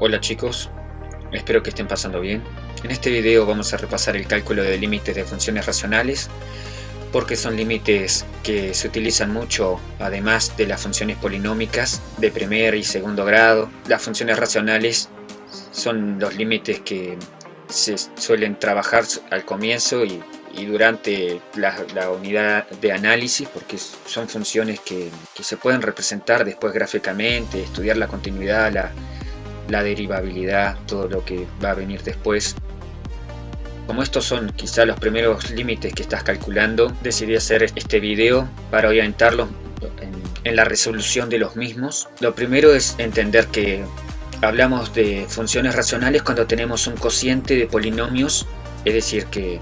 Hola chicos, espero que estén pasando bien. En este video vamos a repasar el cálculo de límites de funciones racionales, porque son límites que se utilizan mucho además de las funciones polinómicas de primer y segundo grado. Las funciones racionales son los límites que se suelen trabajar al comienzo y durante la unidad de análisis, porque son funciones que se pueden representar después gráficamente, estudiar la continuidad, la derivabilidad, todo lo que va a venir después. Como estos son quizá los primeros límites que estás calculando, decidí hacer este video para orientarlos en la resolución de los mismos. Lo primero es entender que hablamos de funciones racionales cuando tenemos un cociente de polinomios, es decir que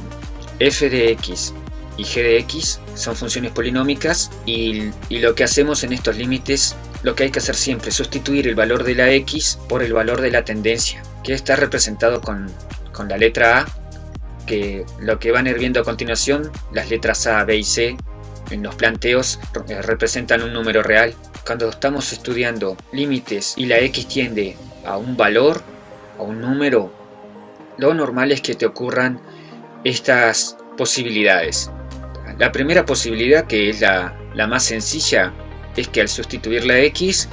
f de x y g de x son funciones polinómicas, y lo que hacemos en estos límites, lo que hay que hacer siempre es sustituir el valor de la x por el valor de la tendencia, que está representado con la letra a, que lo que van a ir viendo a continuación, las letras a, b y c en los planteos representan un número real. Cuando estamos estudiando límites y la x tiende a un valor, a un número, lo normal es que te ocurran estas posibilidades. La primera posibilidad, que es la más sencilla, es que al sustituir la x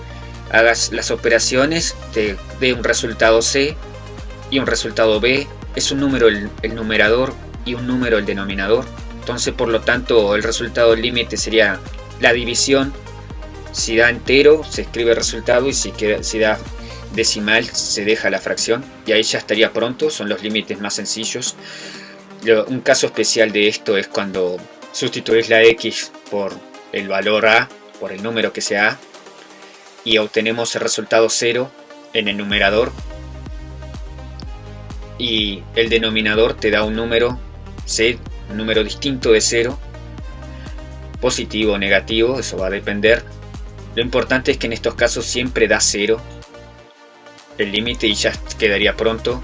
hagas las operaciones, te dé un resultado c y un resultado b. Es un número el numerador y un número el denominador. Entonces, por lo tanto, el resultado del límite sería la división. Si da entero, se escribe el resultado, y si da decimal, se deja la fracción. Y ahí ya estaría pronto. Son los límites más sencillos. Un caso especial de esto es cuando sustituís la x por el valor a, por el número que sea a, y obtenemos el resultado 0 en el numerador, y el denominador te da un número c, un número distinto de 0, positivo o negativo, eso va a depender. Lo importante es que en estos casos siempre da 0 el límite, y ya quedaría pronto.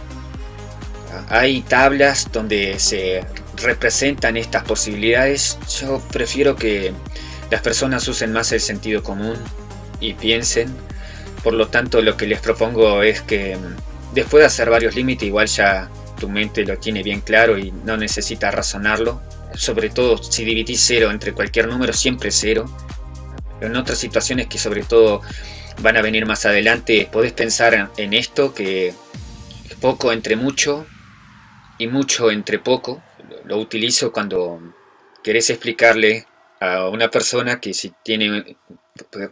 Hay tablas donde se representan estas posibilidades. Yo prefiero que las personas usen más el sentido común y piensen. Por lo tanto, lo que les propongo es que después de hacer varios límites, igual ya tu mente lo tiene bien claro y no necesita razonarlo. Sobre todo si dividís 0 entre cualquier número, siempre 0. Pero en otras situaciones que sobre todo van a venir más adelante, podés pensar en esto, que poco entre mucho y mucho entre poco. Lo utilizo cuando querés explicarle a una persona que si tiene,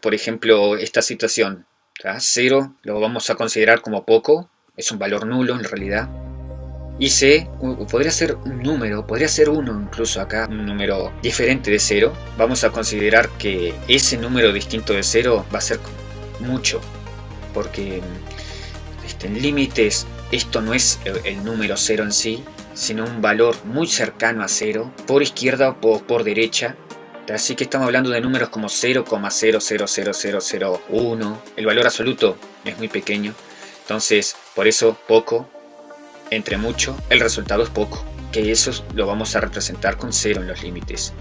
por ejemplo, esta situación, 0 lo vamos a considerar como poco, es un valor nulo en realidad, y c podría ser un número, podría ser 1 incluso acá, un número diferente de 0. Vamos a considerar que ese número distinto de 0 va a ser mucho, porque en límites esto no es el número 0 en sí, sino un valor muy cercano a 0, por izquierda o por derecha. Así que estamos hablando de números como 0,000001. El valor absoluto es muy pequeño. Entonces, por eso poco entre mucho, el resultado es poco, que eso lo vamos a representar con 0 en los límites.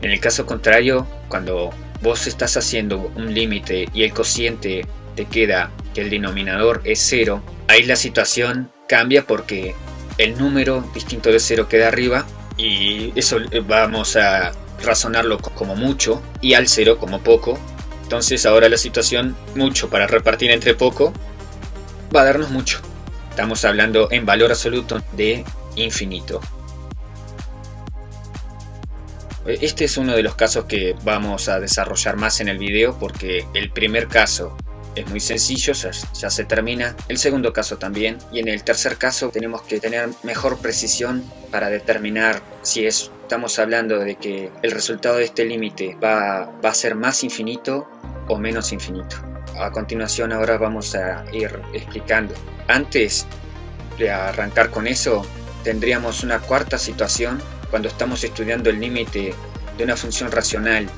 En el caso contrario, cuando vos estás haciendo un límite y el cociente te queda que el denominador es 0, ahí la situación cambia, porque el número distinto de 0 queda arriba, y eso vamos a razonarlo como mucho, y al 0 como poco. Entonces ahora la situación, mucho para repartir entre poco, va a darnos mucho. Estamos hablando en valor absoluto de infinito. Este es uno de los casos que vamos a desarrollar más en el video, porque el primer caso es muy sencillo, ya se termina. El segundo caso también. Y en el tercer caso tenemos que tener mejor precisión para determinar si estamos hablando de que el resultado de este límite va a ser más infinito o menos infinito. A continuación ahora vamos a ir explicando. Antes de arrancar con eso, tendríamos una cuarta situación cuando estamos estudiando el límite de una función racional.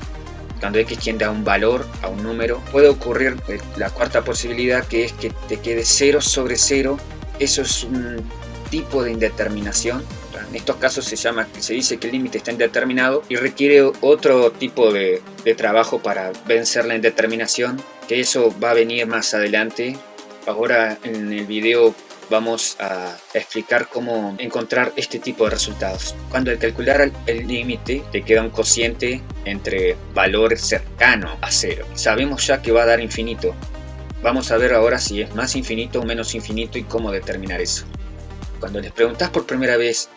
Cuando x tiende a un valor, a un número, puede ocurrir la cuarta posibilidad, que es que te quede 0 sobre 0. Eso es un tipo de indeterminación. En estos casos se dice que el límite está indeterminado y requiere otro tipo de trabajo para vencer la indeterminación, que eso va a venir más adelante. Ahora en el video vamos a explicar cómo encontrar este tipo de resultados. Cuando al calcular el límite te queda un cociente entre valor cercano a 0. Sabemos ya que va a dar infinito. Vamos a ver ahora si es más infinito o menos infinito y cómo determinar eso. Cuando les preguntas por primera vez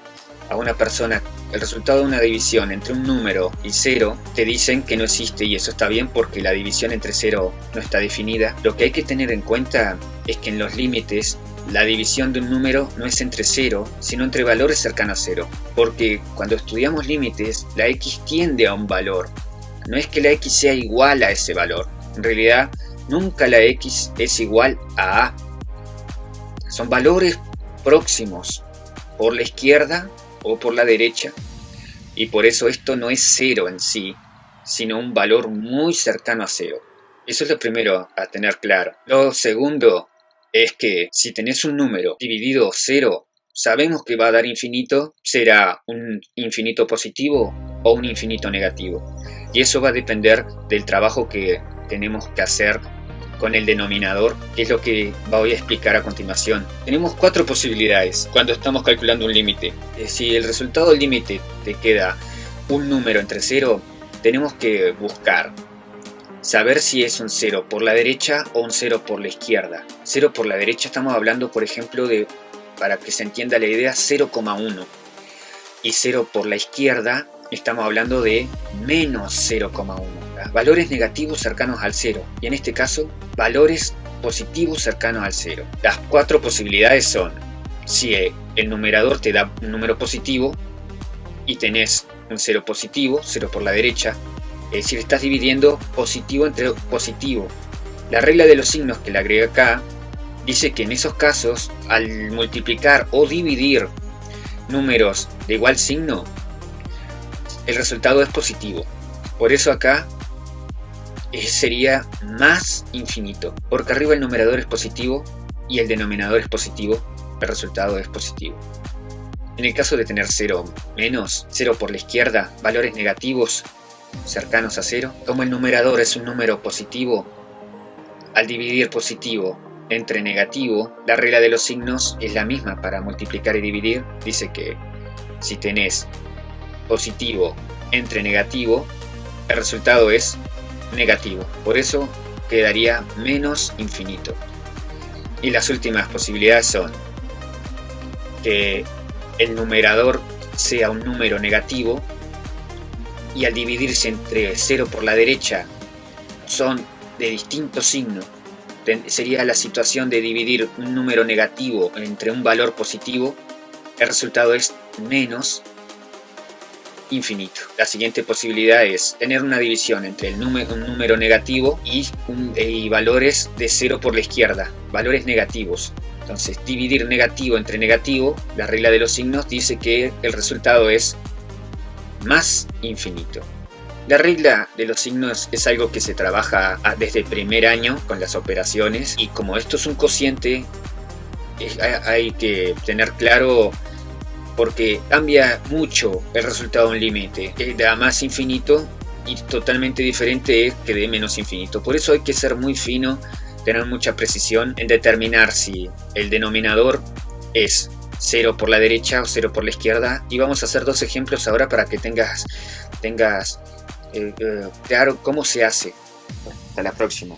a una persona el resultado de una división entre un número y 0, te dicen que no existe, y eso está bien porque la división entre 0 no está definida. Lo que hay que tener en cuenta es que en los límites la división de un número no es entre 0, sino entre valores cercanos a 0, porque cuando estudiamos límites la x tiende a un valor. No es que la x sea igual a ese valor, en realidad nunca la x es igual a a. Son valores próximos por la izquierda o por la derecha, y por eso esto no es 0 en sí, sino un valor muy cercano a 0. Eso es lo primero a tener claro. Lo segundo es que si tenés un número dividido 0, sabemos que va a dar infinito, será un infinito positivo o un infinito negativo, y eso va a depender del trabajo que tenemos que hacer con el denominador, que es lo que voy a explicar a continuación. Tenemos 4 posibilidades cuando estamos calculando un límite. Si el resultado del límite te queda un número entre 0, tenemos que buscar saber si es un 0 por la derecha o un 0 por la izquierda. 0 por la derecha estamos hablando, por ejemplo, de, para que se entienda la idea, 0,1. Y 0 por la izquierda estamos hablando de menos 0,1. Valores negativos cercanos al 0, y en este caso valores positivos cercanos al 0. Las 4 posibilidades son: si el numerador te da un número positivo y tenés un 0 positivo, 0 por la derecha, es decir, estás dividiendo positivo entre positivo. La regla de los signos que le agrega acá dice que en esos casos, al multiplicar o dividir números de igual signo, el resultado es positivo. Por eso acá sería más infinito, porque arriba el numerador es positivo y el denominador es positivo, el resultado es positivo. En el caso de tener 0 menos, 0 por la izquierda, valores negativos cercanos a 0, como el numerador es un número positivo, al dividir positivo entre negativo, la regla de los signos es la misma para multiplicar y dividir. Dice que si tenés positivo entre negativo, el resultado es negativo, por eso quedaría menos infinito. Y las últimas posibilidades son que el numerador sea un número negativo y al dividirse entre 0 por la derecha son de distinto signo. Sería la situación de dividir un número negativo entre un valor positivo, el resultado es menos infinito. La siguiente posibilidad es tener una división entre un número negativo y valores de 0 por la izquierda, valores negativos. Entonces, dividir negativo entre negativo, la regla de los signos dice que el resultado es más infinito. La regla de los signos es algo que se trabaja desde el primer año con las operaciones, y como esto es un cociente, hay que tener claro, porque cambia mucho el resultado de un límite. Que da más infinito y totalmente diferente es que dé menos infinito. Por eso hay que ser muy fino, tener mucha precisión en determinar si el denominador es 0 por la derecha o 0 por la izquierda. Y vamos a hacer 2 ejemplos ahora para que tengas claro cómo se hace. Hasta la próxima.